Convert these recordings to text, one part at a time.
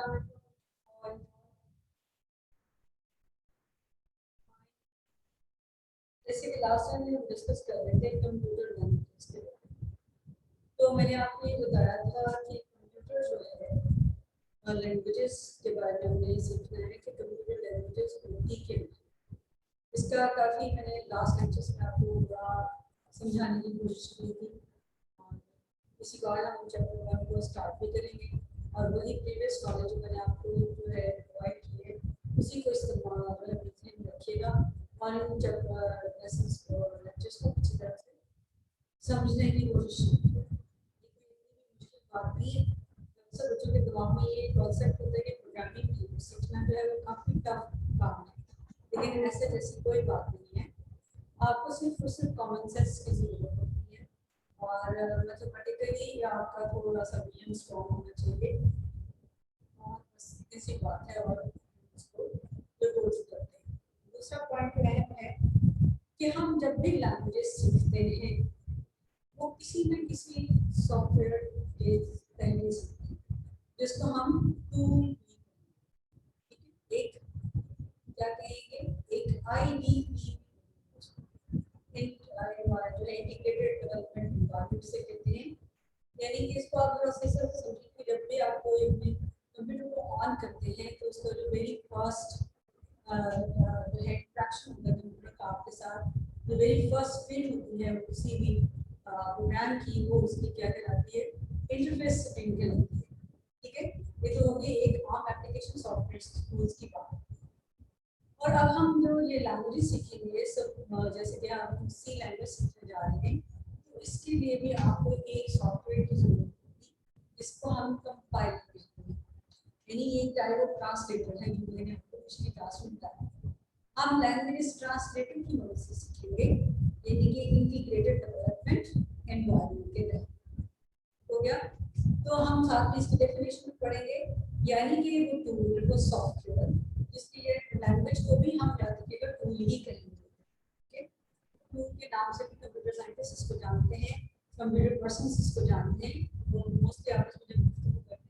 और जैसे कि लास्ट टाइम हम डिस्कस कर रहे थे कंप्यूटर लैंग्वेज के बारे में, तो मैंने आपको ये बताया था कि कंप्यूटर जो है लैंग्वेजेस के बारे में हमने सीखना है कि कंप्यूटर लैंग्वेजेस होती क्या है। इसका काफ़ी मैंने लास्ट लेक्चर्स में आपको पूरा समझाने की कोशिश की थी। इसी को आज हम चैप्टर 1 को स्टार्ट भी करेंगे और वही प्रीवियस नॉलेज मैंने आपको जो है प्रोवाइड की है उसी को इस्तेमाल जो है रखिएगा और इन चैप्टर लेसन्स को लेक्चर्स को अच्छी तरह से समझने की कोशिश कीजिए। मुश्किल बात नहीं है, अक्सर बच्चों के दिमाग में ये कॉन्सेप्ट होता है कि प्रोग्रामिंग सीखना जो है वो काफ़ी टफ काम है, लेकिन ऐसे जैसी कोई बात नहीं है। आपको सिर्फ और सिर्फ कॉमन सेंस की जरूरत होती है और मैथमेटिकली आपका थोड़ा सा विजन स्ट्रॉन्ग होना चाहिए और बस इसी बात है और इसको रिपोर्ट करते हैं। दूसरा पॉइंट यह है कि हम जब भी लैंग्वेजेस सीखते हैं वो किसी न किसी सॉफ्टवेयर के पहले सीखते हैं जिसको हम टूल एक क्या कहेंगे एक IDE जो है इंटीग्रेटेड डेवलपमेंट एनवायरनमेंट से कहते हैं। यानी कि इसको आप थोड़ा सा समझिए कि जब भी आप कोई कंप्यूटर को ऑन करते हैं तो उसका जो वेरी फर्स्ट जो है इंटरेक्शन होता है कंप्यूटर का आपके साथ, जो वेरी फर्स्ट फील होती है किसी भी प्रोग्राम की, वो उसकी क्या कहलाती है, इंटरफेस सेटिंग कहलाती है। ठीक है, ये तो होगी एक आम एप्लीकेशन सॉफ्टवेयर टूल्स की बात। और अब हम जो ये लैंग्वेज सीखेंगे सब, जैसे कि हम सी लैंग्वेज सीखने जा रहे हैं, तो इसके लिए भी आपको एक सॉफ्टवेयर की जरूरत होगी जिसको हम कंपाइल करते हैं। यानी ये टाइप ऑफ ट्रांसलेटर है जो मैंने आपको पिछली क्लास में बताया। हम लैंग्वेज ट्रांसलेटर की मदद से सीखेंगे, यानी कि इंटीग्रेटेड डेवलपमेंट एनवायरनमेंट के तहत। हो गया, तो हम साथ में इसकी डेफिनेशन पढ़ेंगे, यानी कि वो टूल वो सॉफ्टवेयर जिसकी ये लैंग्वेज को भी हम याद रखिएगा टूल ही कहेंगे। ओके, टूल के नाम से भी कंप्यूटर साइंटिस्ट इसको जानते हैं, कंप्यूटर पर्सन्स इसको जानते हैं, वो मोस्टली आपस में जब गुफ्तगू करते हैं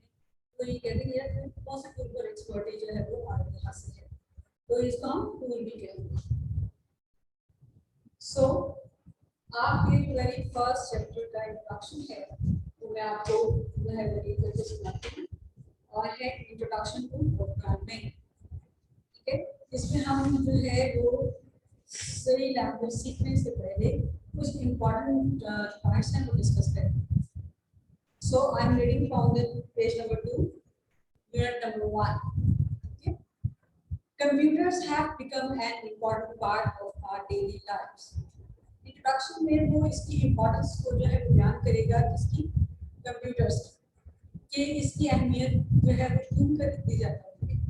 तो ये कहते हैं यार कौन से टूल पर एक्सपर्टी जो है वो हमारे यहाँ से है, तो इसको हम टूल भी कहेंगे। सो आपके वेरी फर्स्ट चैप्टर का इंट्रोडक्शन है, तो मैं आपको जो है वेरी करके सुनाती हूँ और है इंट्रोडक्शन टू प्रोग्रामिंग। ठीक है, इसमें हम जो है वो सही लैंग्वेज सीखने से पहले कुछ इम्पोर्टेंट पॉइंट्स हैं वो डिस्कस करेंगे। So I am reading from the page number 2, unit number 1। Okay, computers have become an important part of our daily lives. Introduction में वो इसकी इम्पोर्टेंस को जो है बयान करेगा, जिसकी कंप्यूटर्स की इसकी अहमियत जो है वो क्यों कर दी जाती है,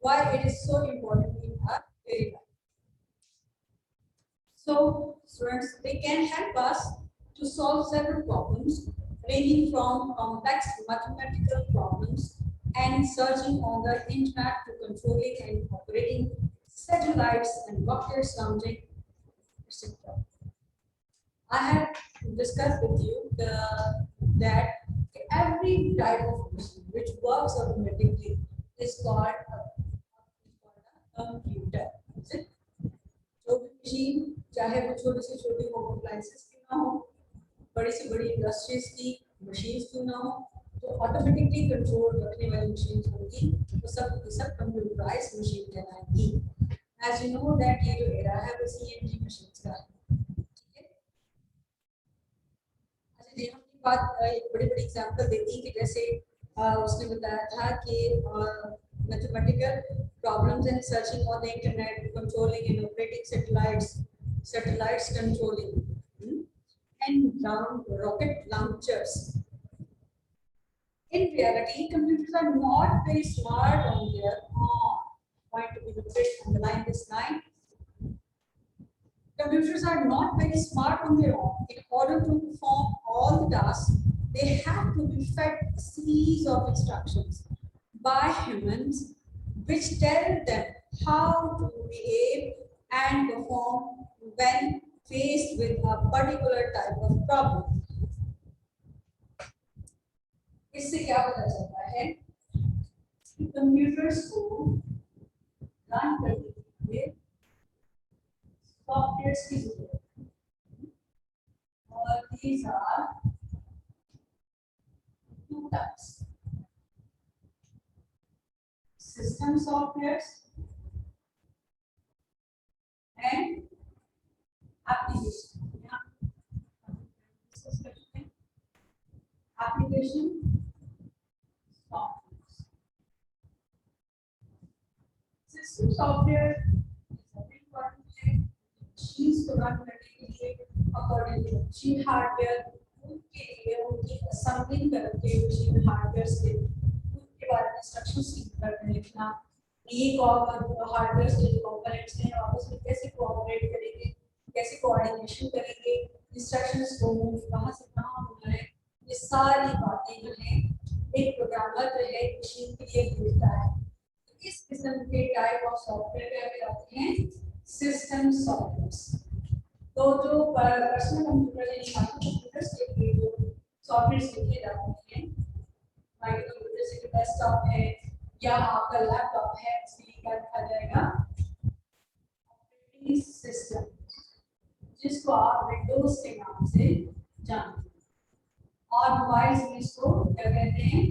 why it is so important in our daily life. So students, they can help us to solve several problems ranging from complex mathematical problems and searching on the internet to controlling and operating satellites and rockets launching, etc. I have discussed with you that every type of machine which works automatically is called a computer. जो भी machine, चाहे वो छोटी से छोटी home appliances क्यों ना हो, बड़ी से बड़ी इंडस्ट्रीज की मशीन्स क्यों ना हो, तो ऑटोमेटिकली कंट्रोल रखने वाली मशीन होगी, तो सब कंप्यूटराइज्ड मशीन कहलाएंगी। एज यू नो दैट ये जो एरा है वो CNC मशीन्स का है। ठीक है, अच्छा जी, हम बात एक बड़ी बड़ी एग्जांपल देती है कि जैसे उसने बताया था कि mathematical problems and searching on the internet, controlling and operating satellites controlling, and rocket launchers. In reality, computers are not very smart on their own. Point to be noted, underline this line. Computers are not very smart on their own. In order to perform all the tasks, they have to be fed a series of instructions by humans which tell them how to behave and perform when faced with a particular type of problem. इससे क्या पता चलता है computers को run करने के लिए softwares की जरूरत है और these are two types: system softwares and application. Application software. System software is very important है machines को run करने के लिए according to machine hardware उनके लिए उनकी assembling करके machine hardware से उनके बारे में instructions करके लिखना ये हार्डवेयर से जो कंपोनेंट्स हैं आपस में कैसे कोऑपरेट करेंगे कैसे कोऑर्डिनेशन करेंगे इंस्ट्रक्शंस को मूव कहां से कहां होना है ये सारी बातें जो हैं एक प्रोग्रामर जो है मशीन के लिए लिखता है इस किस्म के टाइप ऑफ सॉफ्टवेयर क्या कहते हैं सिस्टम सॉफ्टवेयर्स तो जो पर्सनल कंप्यूटर यानी माइक्रो कंप्यूटर्स के लिए जो सॉफ्टवेयर्स लिखे जाते हैं माइक्रो कंप्यूटर जैसे कि डेस्कटॉप है या आपका लैपटॉप है इसलिए क्या लिखा जाएगा ऑपरेटिंग सिस्टम जिसको आप विंडोज के नाम से जानते हैं और मोबाइल्स में इसको क्या कहते हैं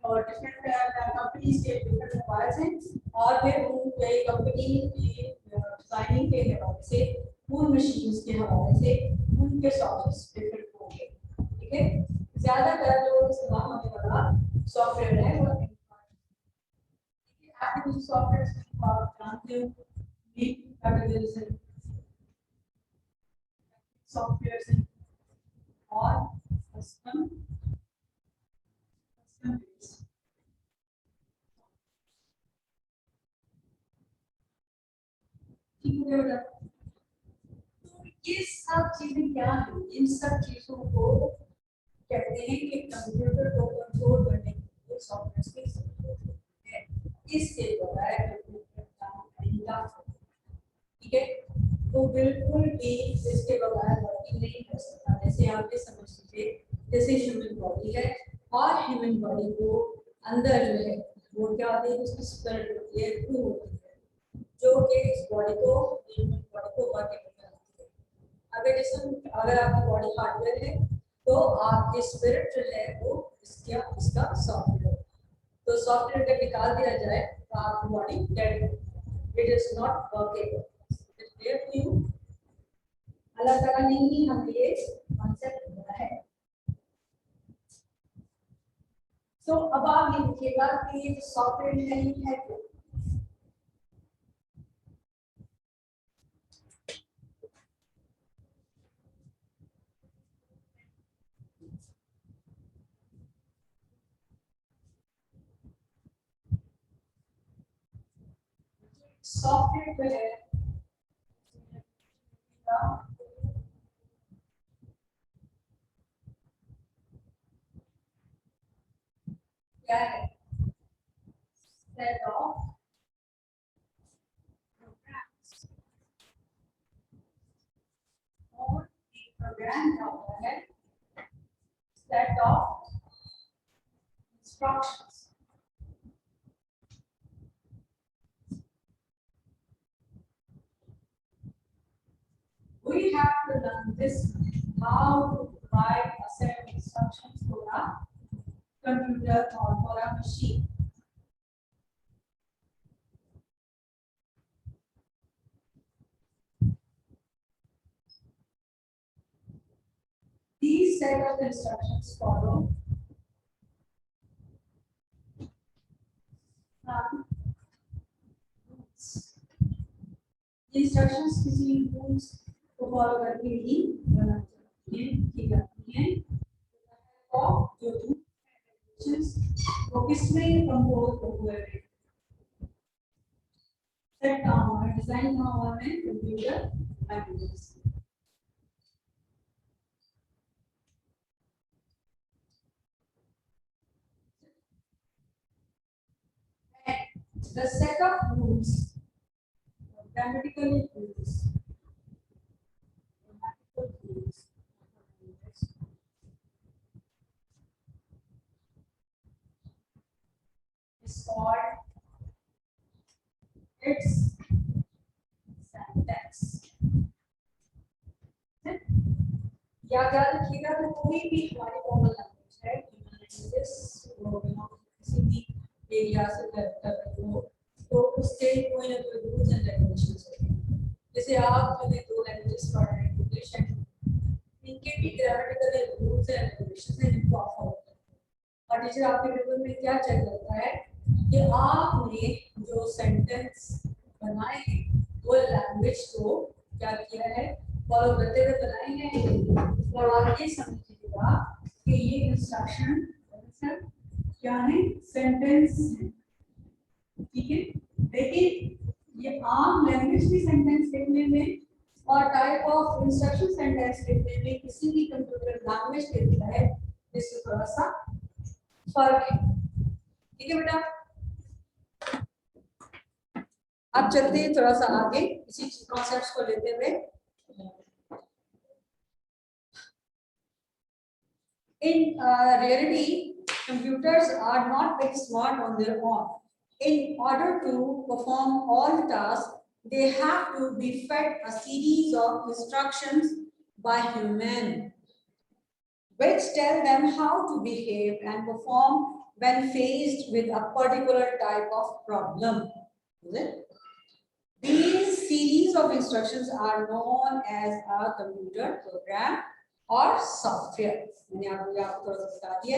और डिफरेंट कंपनीज के डिफरेंट मोबाइल्स हैं और फिर उनके कंपनी की डिजाइनिंग के हवाले से उन मशीन्स के हवाले से उनके सॉफ्टवेयर डिफरेंट होंगे ठीक है ज्यादातर जो इस्तेमाल होने वाला सॉफ्टवेयर है वो एप्लीकेशन सॉफ्टवेयर को आप जानते हो लीड कैटेगरीज सॉफ्टवेयर और कस्टम ठीक है बेटा तो ये सब चीजें क्या है इन सब चीजों को कहते हैं कि कंप्यूटर को कंट्रोल करने के लिए सॉफ्टवेयर की जरूरत है इसके द्वारा कंप्यूटर काम करेगा ठीक है तो बिल्कुल भी इसके बगैर वर्किंग नहीं कर सकता जैसे आप ये समझ लीजिए जैसे ह्यूमन बॉडी है और ह्यूमन बॉडी को अंदर जो है वो क्या होती है उसकी स्पिरिट होती है रूह होती है जो कि इस बॉडी को ह्यूमन बॉडी को वर्किंग बनाती है अगर आपकी बॉडी हार्डवेयर है तो आपकी स्पिरिट जो है वो इसका सॉफ्टवेयर तो सॉफ्टवेयर जब निकाल दिया जाए तो आपकी बॉडी डेड है it is not working it clear to you अल्लाह ताला ने ही हमें ये कांसेप्ट दिया है तो अब आप ये देखिएगा कि ये सॉफ्टवेयर है ये है क्या सॉफ्टवेयर जो है क्या है सेट ऑफ प्रोग्राम्स और एक प्रोग्राम क्या होता है set of instructions we have to learn this how to write a set of instructions for a computer or for a machine. These set of instructions follow rules. Instructions किसी rules को follow करके ही बनाई जाती हैं की जाती हैं और जो वो किसमें कंपोज हुए हैं सेट हुआ डिजाइन हुआ है computer languages the set of rules grammatical rules called its syntax. याद रखिएगा कि कोई भी हमारी कॉमन लैंग्वेज है, ह्यूमन लैंग्वेजेस किसी भी एरिया से कर रहे हो तो उसके कोई ना कोई रूल्स एंड रेगुलेशंस होते हैं। जैसे आप जो दो लैंग्वेजेस पढ़ रहे हैं इंग्लिश एंड इनके भी ग्रामेटिकल रूल्स एंड रेगुलेशंस हैं जिनको आप फॉलो करते हैं। और टीचर आपके पेपर में क्या चेक करता है कि आपने जो सेंटेंस बनाए हैं वो लैंग्वेज को क्या किया है, फॉलो करते हुए बनाए हैं। और आप ये समझिएगा कि ये इंस्ट्रक्शन क्या है, सेंटेंस है, ठीक है। लेकिन ये आम लैंग्वेज की सेंटेंस लिखने में और टाइप ऑफ इंस्ट्रक्शन सेंटेंस लिखने में किसी भी कंप्यूटर लैंग्वेज के लिए है इससे थोड़ा सा फर्क है, ठीक है बेटा। आप चलते हैं थोड़ा सा आगे इसी कॉन्सेप्ट्स को लेते हुए। In reality, computers are not very smart on their own. In order to perform all the tasks, they have to be fed a series of instructions by human, which tell them how to behave and perform when faced with a particular type of problem. Is it? These series of instructions are known as a computer program or software. मैंने आपको थोड़ा सा बता दिया।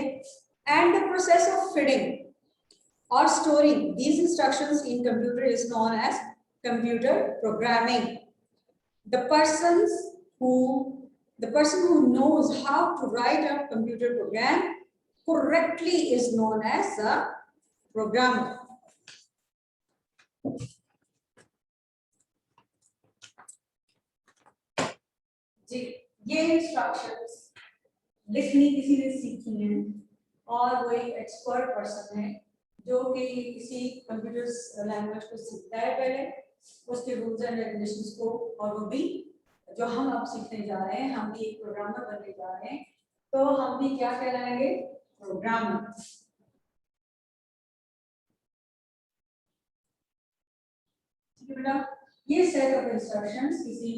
And the process of feeding or storing these instructions in computer is known as computer programming. The person who knows how to write a computer program correctly is known as a programmer. जी, ये instructions लिखनी किसी ने सीखी हैं और वो एक expert person है जो कि किसी कंप्यूटर लैंग्वेज को सीखता है पहले, उसके रूल्स एंड रेगुलेशंस को, और वो भी जो हम अब सीखने जा रहे हैं, हम भी एक प्रोग्रामर बनने जा रहे हैं, तो हम भी क्या कहलाएंगे, प्रोग्रामर। ठीक है बेटा, ये सेट ऑफ इंस्ट्रक्शंस किसी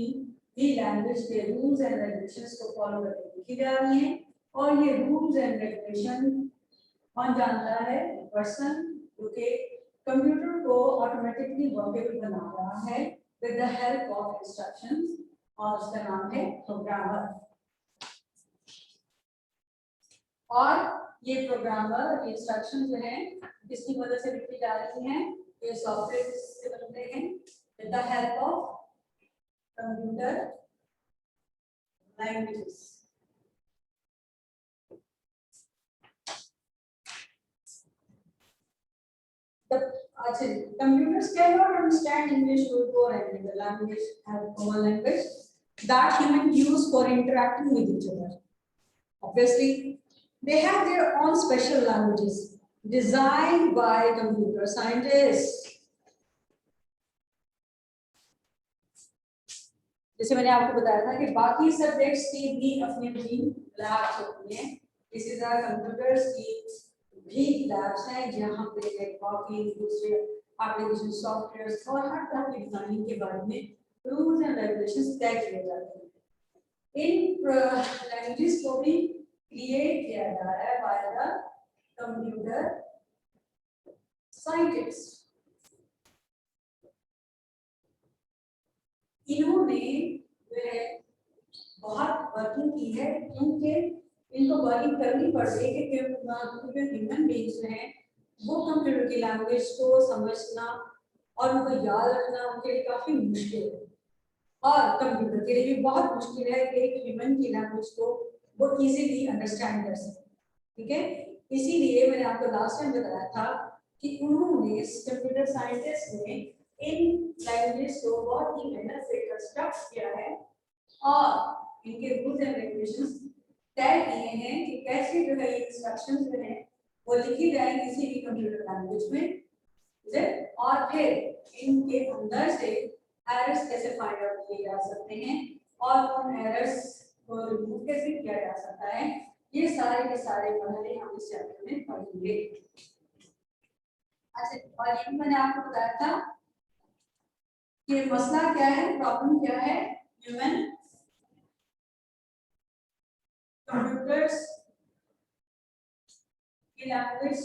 भी लैंग्वेज के रूल्स एंड रेगुलेशंस को फॉलो करके लिखी जा रही है, और ये रूल्स एंड रेगुलेशन कौन जानता है, पर्सन जो कि कंप्यूटर को ऑटोमेटिकली वर्केबल बना रहा है with the help of instructions, और उसका नाम है प्रोग्रामर। और ये प्रोग्रामर इंस्ट्रक्शन जो है किसकी मदद से लिखी जा रही हैं, ये सॉफ्टवेयर से बनते हैं with the help of computer languages. Computers cannot understand English, Urdu, or any other language as common language that humans use for interacting with each other. Obviously, they have their own special languages designed by computer scientists. जैसे मैंने आपको बताया था कि बाकी subjects की भी अपनी लैब्स होती हैं, इसी तरह कंप्यूटर्स की भी लैब्स हैं जहाँ पे बाकी दूसरे एप्लीकेशन सॉफ्टवेयर्स और हर तरह की डिजाइनिंग के बारे में रूल्स एंड रेगुलेशंस तय किए जाते हैं। इन लैंग्वेजेस को भी क्रिएट किया जा रहा है बाय द कंप्यूटर साइंटिस्ट। इन्होंने बहुत वर्किंग की है, क्योंकि इनको वर्किंग करनी पड़ रही है क्योंकि ह्यूमन बीइंग्स हैं वो कंप्यूटर की लैंग्वेज को समझना और उनको याद रखना उनके लिए काफी मुश्किल है, और कंप्यूटर के लिए भी बहुत मुश्किल है कि एक ह्यूमन की लैंग्वेज को वो इजीली अंडरस्टैंड कर सके। ठीक है, इसीलिए मैंने आपको लास्ट टाइम बताया था कि उन्होंने कंप्यूटर साइंटिस्ट ने इन लैंग्वेज को बहुत ही मेहनत से कंस्ट्रक्ट किया है और इनके रूल्स एंड रेगुलेशंस तय किए हैं कि कैसे जो है इंस्ट्रक्शंस जो है वो लिखी जाए किसी भी कंप्यूटर लैंग्वेज में, और फिर इनके अंदर से एरर्स कैसे फाइंड आउट किए जा सकते हैं और उन एरर्स को रिमूव कैसे किया जा सकता है, ये सारे के सारे पहले हम इस चैप्टर में पढ़ेंगे। अच्छा, और ये भी मैंने आपको बताया था कि मसला क्या है, प्रॉब्लम क्या है, ह्यूमन कंप्यूटर्स की लैंग्वेज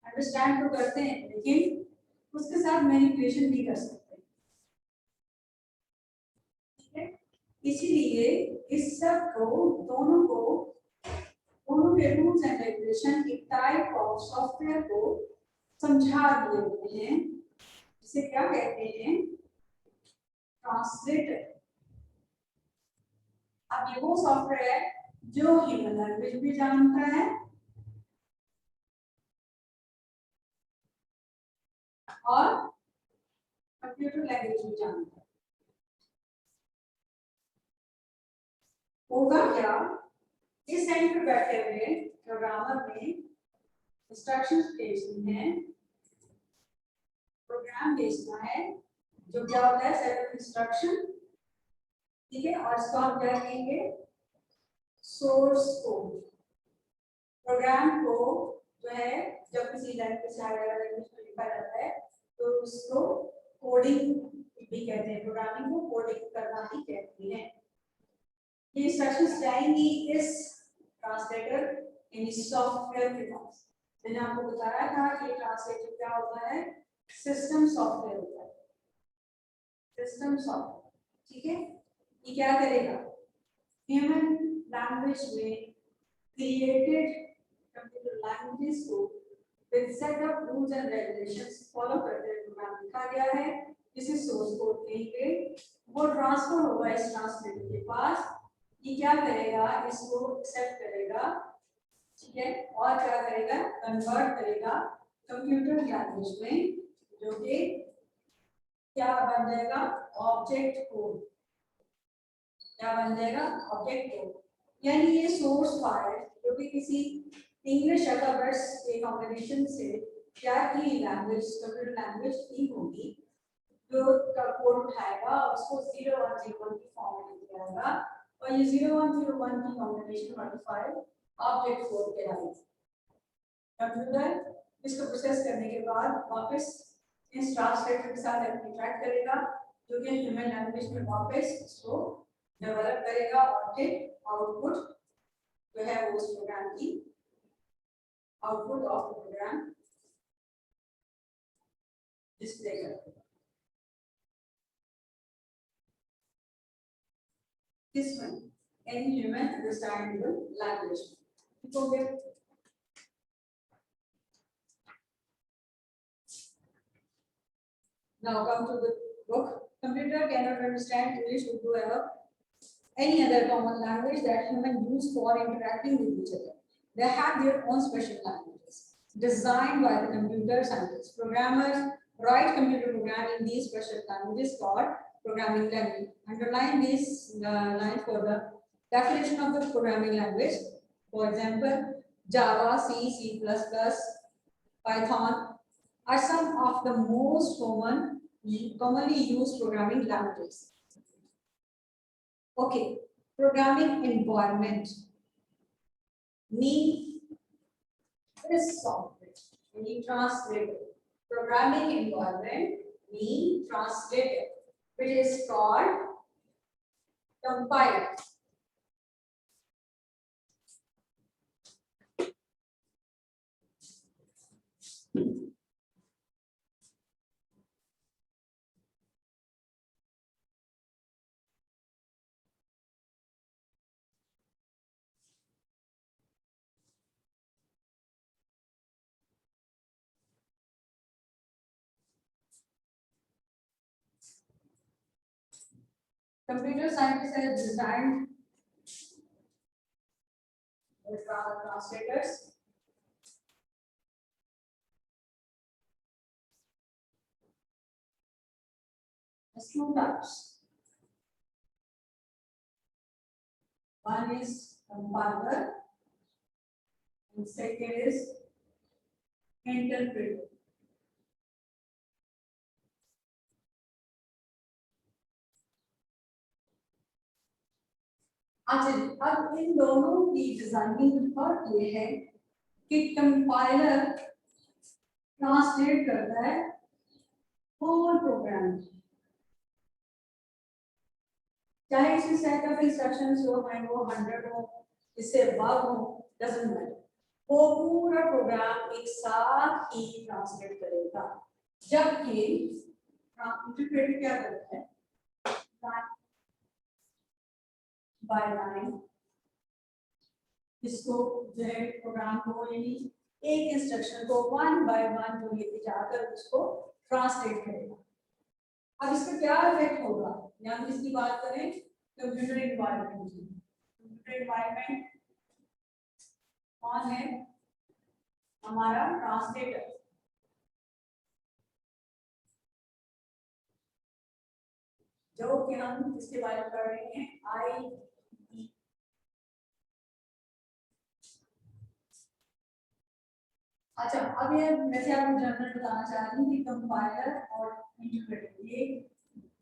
अंडरस्टैंड तो करते हैं लेकिन उसके साथ मैनिपुलेशन नहीं कर सकते, ठीक है। इसीलिए इस सब को दोनों के रूल्स एंड रेगुलेशन एक टाइप ऑफ सॉफ्टवेयर को समझा दिए गए हैं, जिसे क्या कहते हैं, ट्रांसलेटर। अब ये वो सॉफ्टवेयर है जो ह्यूमन लैंग्वेज भी जानता है और कंप्यूटर लैंग्वेज भी जानता है। होगा क्या, इस साइड पे बैठे हुए प्रोग्रामर ने इंस्ट्रक्शंस भेजनी है, प्रोग्राम भेजना है, जो क्या होता है सेट ऑफ इंस्ट्रक्शन, ठीक है। और इसको हम क्या कहेंगे, सोर्स कोड। प्रोग्राम को जो है जब किसी लैंग्वेज से हायर लैंग्वेज में लिखा जाता है तो उसको कोडिंग भी कहते हैं, प्रोग्रामिंग को कोडिंग करना भी कहते हैं। ये इंस्ट्रक्शंस जाएंगी इस ट्रांसलेटर यानी सॉफ्टवेयर के पास। मैंने आपको बताया था कि ट्रांसलेटर क्या होता है, सिस्टम सॉफ्टवेयर होता है, सिस्टम सॉफ्टवेयर, ठीक है। ये क्या करेगा, ह्यूमन लैंग्वेज में क्रिएटेड कंप्यूटर लैंग्वेजेस को with set of rules and regulations follow करते हुए प्रोग्राम लिखा गया है, जिसे सोर्स कोड कहेंगे। वो ट्रांसफर होगा इस ट्रांसलेटर के पास, ये क्या करेगा, इसको एक्सेप्ट करेगा, ठीक है, और क्या करेगा, कन्वर्ट करेगा कंप्यूटर लैंग्वेज में, जो कि क्या बन जाएगा, ऑब्जेक्ट कोड। क्या बन जाएगा, ऑब्जेक्ट कोड। यानी ये सोर्स फाइल जो कि किसी इंग्लिश अल्फाबेट्स के कॉम्बिनेशन से क्या की लैंग्वेज, कंप्यूटर लैंग्वेज की होगी, जो का कोड उठाएगा उसको 0101 की फॉर्म में लिख जाएगा, और ये 0101 की कॉम्बिनेशन वाली फाइल ऑब्जेक्ट कोड कहलाएगी। कंप्यूटर इसको प्रोसेस करने के बाद वापस इस ट्रांसलेटर के साथ इंटरैक्ट करेगा, जो कि ह्यूमन लैंग्वेज में वापस इसको डेवलप करेगा और फिर आउटपुट जो है वो उस प्रोग्राम की output of the program display करेगा। This one in human understandable language. Okay. Now come to the book. Computer cannot understand English, Urdu, or any other common language that humans use for interacting with each other. They have their own special languages designed by the computer scientists. Programmers write computer programs in these special languages called programming language. Underline this line for the definition of the programming language. For example, Java, C, C++, Python are some of the most commonly used programming languages. Okay, programming environment means this software, meaning translator. Programming environment means translator, which is called compiler. Computer scientists have designed the translators. There's two types. One is compiler and second is interpreter. अच्छा, अब इन दोनों की designing फर्क ये है कि compiler translate करता है होल प्रोग्राम, चाहे इसमें सेट ऑफ इंस्ट्रक्शंस हो, वो 100 हो, इससे अबव हो, डजंट मैटर, वो पूरा प्रोग्राम एक साथ ही ट्रांसलेट करेगा। जबकि इंटरप्रेटर क्या करता है, लाइन बाय लाइन इसको जो है प्रोग्राम को, यानी एक इंस्ट्रक्शन को वन बाय वन जो लेके जाकर उसको ट्रांसलेट करेगा। अब इसका क्या इफेक्ट होगा, या हम इसकी बात करें कंप्यूटर एनवायरनमेंट की। कंप्यूटर एनवायरनमेंट कौन है, हमारा ट्रांसलेटर। जो कि हम इसके बारे में पढ़ रहे हैं, आई। अच्छा, अब ये वैसे आपको जनरल बताना चाह रही हूँ कि कंपाइलर और इंटरप्रेटर ये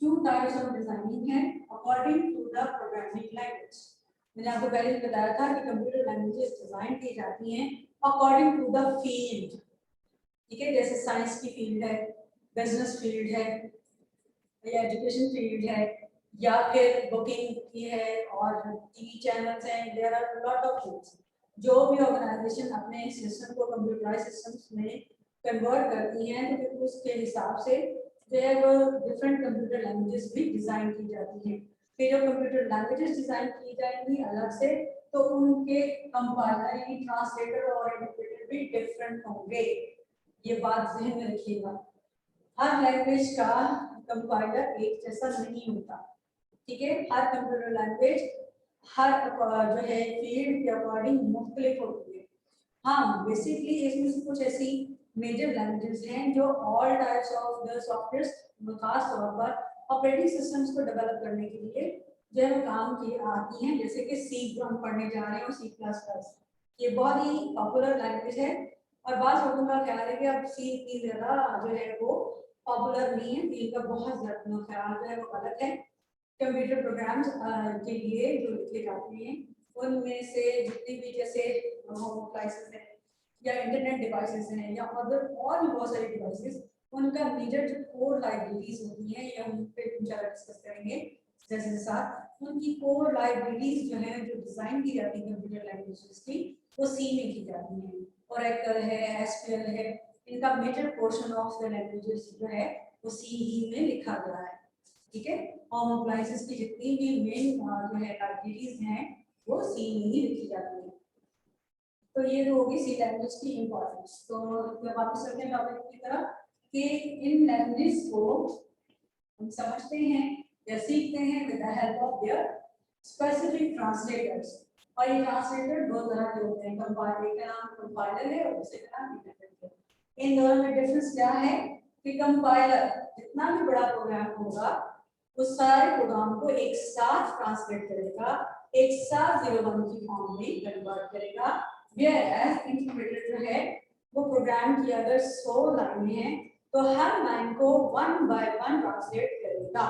टू टाइप्स ऑफ डिजाइनिंग है according to the programming language. मैंने आपको पहले भी बताया था कि कंप्यूटर लैंग्वेजेस डिजाइन की जाती हैं अकॉर्डिंग टू द फील्ड, ठीक है, जैसे साइंस की फील्ड है, बिजनेस फील्ड है, या एजुकेशन फील्ड है, या फिर बुकिंग की है, और टीवी चैनल्स हैं, there are lot of things. जो भी ऑर्गेनाइजेशन अपने सिस्टम को कंप्यूटराइज सिस्टम्स में कन्वर्ट करती हैं, तो फिर उसके हिसाब से जो है वो डिफरेंट कंप्यूटर लैंग्वेजेस भी डिजाइन की जाती हैं। फिर जो कंप्यूटर लैंग्वेजेस डिजाइन की जाएंगी अलग से, तो उनके कंपाइलर यानी ट्रांसलेटर और इंटरप्रेटर भी डिफरेंट होंगे। ये बात ध्यान में रखिएगा, हर लैंग्वेज का कंपाइलर एक जैसा नहीं होता, ठीक है। हर कंप्यूटर लैंग्वेज हर जो है फील्ड के अकॉर्डिंग मुख्तलिफ होती है। हाँ, बेसिकली इसमें से कुछ ऐसी मेजर लैंग्वेजेस हैं जो all types of the software, खास तौर पर ऑपरेटिंग सिस्टम्स को डेवलप करने के लिए जो है काम की आती हैं, जैसे कि सी जो हम पढ़ने जा रहे हैं, सी प्लस प्लस, ये बहुत ही पॉपुलर लैंग्वेज है। और बात लोगों का ख्याल है कि अब सी इतनी ज़्यादा जो है वो पॉपुलर नहीं है, इनका बहुत ज़्यादा ख्याल जो है वो गलत है। कंप्यूटर प्रोग्राम्स के लिए जो लिखे जाते हैं उनमें से जितनी भी जैसे होम अप्लायंसेस हैं या इंटरनेट डिवाइसेस हैं या अदर और भी बहुत सारे डिवाइसेस, उनका मेजर जो कोर लाइब्रेरीज होती हैं, या उन पे इंशाल्लाह डिस्कस करेंगे जैसे के साथ, उनकी कोर लाइब्रेरीज जो है जो डिजाइन की जाती है कंप्यूटर लैंग्वेजेस की, वो सी में की जाती हैं। ओरेकल है, एसक्यूएल है, इनका major portion of the languages जो है वो सी ही में लिखा गया है, ठीक है। होम अप्लायंसेस की जितनी भी मेन जो है लाइब्रेरीज हैं वो सी में ही लिखी जाती है। तो ये जो होगी सी लैंग्वेज की इंपॉर्टेंस। तो जब वापस चलते हैं टॉपिक की तरफ कि इन लैंग्वेज को हम समझते हैं या सीखते हैं with the help of their specific translators. और ये ट्रांसलेटर दो तरह के होते हैं, कंपाइलर का नाम कंपाइलर है और दूसरे का नाम इंटरप्रेटर है। इन दोनों में डिफरेंस क्या है कि कंपाइलर जितना भी बड़ा प्रोग्राम होगा उस सारे प्रोग्राम को एक साथ ट्रांसलेट करेगा, एक साथ 01 की फॉर्म में कन्वर्ट करेगा। Whereas इंटरप्रेटर जो है वो प्रोग्राम की अगर 100 लाइनें हैं तो हर लाइन को वन बाय वन ट्रांसलेट करेगा।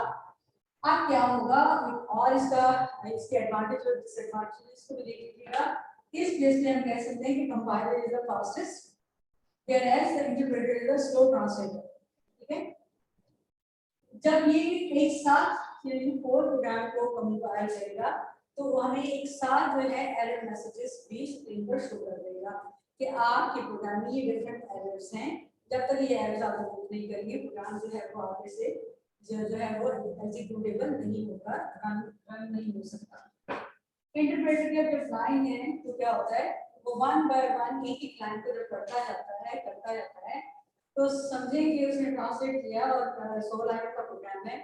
अब क्या होगा, और इसके एडवांटेज और डिसएडवांटेजेस को भी देख लीजिएगा। इस केस में हम कह सकते हैं कि compiler is the fastest, whereas the interpreter is the slow translator, ठीक है। जब ये एक साथ फोर प्रोग्राम को कंपाइल करेगा तो हमें एक साथ जो है एरर मैसेजेस भी स्क्रीन पर शो कर देगा कि आपके प्रोग्राम में ये डिफरेंट एरर्स हैं। जब तक ये एरर्स आप रिमूव नहीं करेंगे प्रोग्राम जो है वो आगे से जो है वो एग्जीक्यूटेबल नहीं होगा, रन नहीं हो सकता। इंटरप्रेटर के जब लाइन है तो क्या होता है, वो वन बाय वन एक एक लाइन को जब करता जाता है तो समझें कि उसने ट्रांसलेट किया और 100 लाइन का प्रोग्राम है,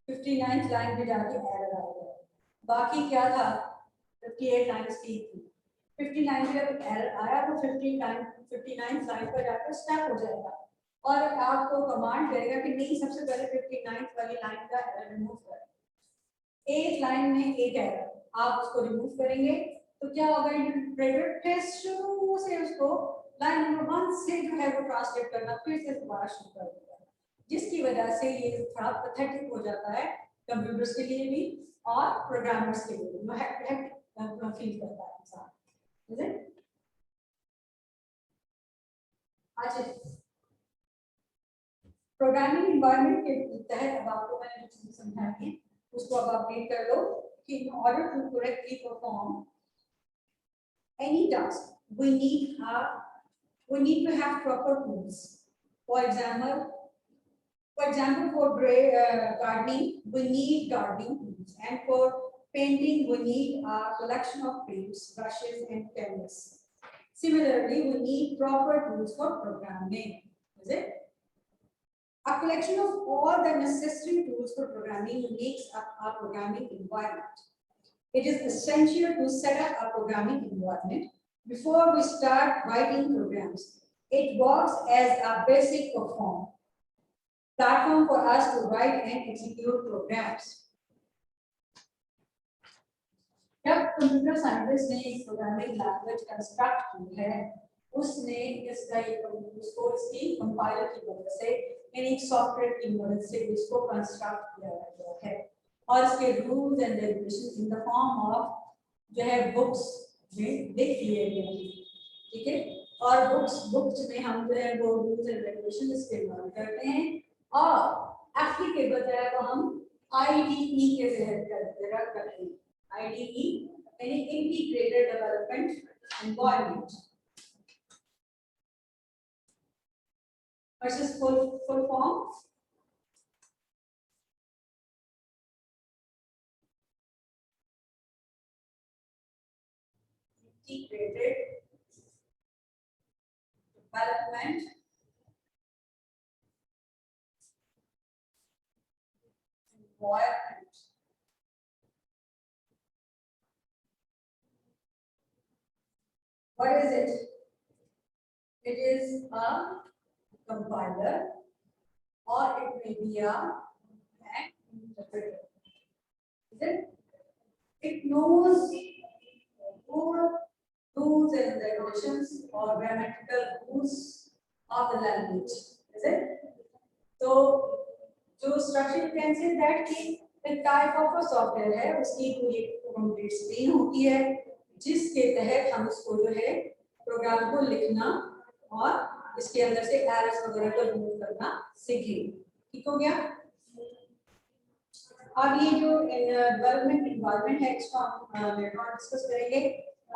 59th लाइन पे जाके एरर आ गया। बाकी क्या था, 58 लाइन्स की थी, 59 पे जब एरर आया तो 59th लाइन पर जाकर स्टक हो जाएगा और आपको कमांड करेगा कि नहीं सबसे पहले 59th वाली लाइन का एरर रिमूव करें। एक लाइन में एक एरर आप उसको रिमूव करेंगे तो क्या होगा, इंटरप्रेटर फिर शुरू से उसको लाइन नंबर 1 से जो है वो ट्रांसलेट करना फिर से दोबारा शुरू कर देगा, जिसकी वजह से ये थोड़ा पैथेटिक हो जाता है कंप्यूटर्स के लिए भी और प्रोग्रामर्स के लिए भी, हैक्टिक फील करता है इंसान। अच्छा, प्रोग्रामिंग इन्वायरमेंट के तहत अब आपको मैंने जो चीजें समझाई है उसको अब आप रीड कर लो कि in order to correctly perform any task we need to have proper tools. For example, for gardening, we need gardening tools, and for painting, we need a collection of paints, brushes, and canvas. Similarly, we need proper tools for programming. Is it? A collection of all the necessary tools for programming makes up our programming environment. It is essential to set up a programming environment before we start writing programs. It works as a basic platform for us to write and execute programs. जब computer scientist ने एक programming language construct की है उसने उसको इसकी compiler की मदद से यानी एक सॉफ्टवेयर की मदद से इसको कंस्ट्रक्ट किया गया है और इसके rules and regulations in the form of जो है बुक्स में लिख दिए गए हैं, ठीक है। और बुक्स में हम जो है वो रूल्स एंड रेगुलेशन इस्तेमाल करते हैं और एप्लीकेबल जो है वो हम IDE के तहत करते हैं। IDE यानी integrated development environment versus full form. Integrated development environment. What is it? It is a compiler or it may be an interpreter. Is it? It knows all rules and regulations or grammatical rules of the language. Is it? So, जो structure can say that कि the type of a software है उसकी पूरी complete screen होती है जिसके तहत हम उसको जो है प्रोग्राम को लिखना और इसके अंदर से एरर्स वगैरह को रिमूव करना सीखेंगे। ठीक हो गया? अब ये जो डेवलपमेंट एनवायरनमेंट है इसको हम डिस्कस करेंगे।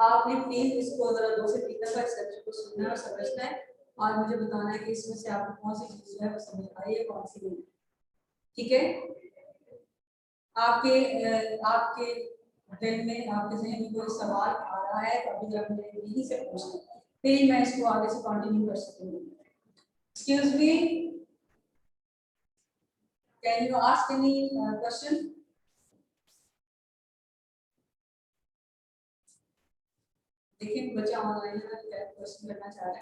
आपने प्लीज इसको जरा 2 से 3 दफा इस लेक्चर को सुनना और समझना है और मुझे बताना है कि इसमें से आपको कौन सी चीज है वो समझ आई है कौन सी नहीं। ठीक है? आपके दिल में आपके जहन में कोई सवाल आ रहा है तो अभी जब मैं यहीं से पूछूं फिर मैं इसको आगे से कंटिन्यू कर सकूंगी। Excuse me, can you ask any question? देखिए बच्चा ऑनलाइन है क्या क्वेश्चन करना चाह रहा है।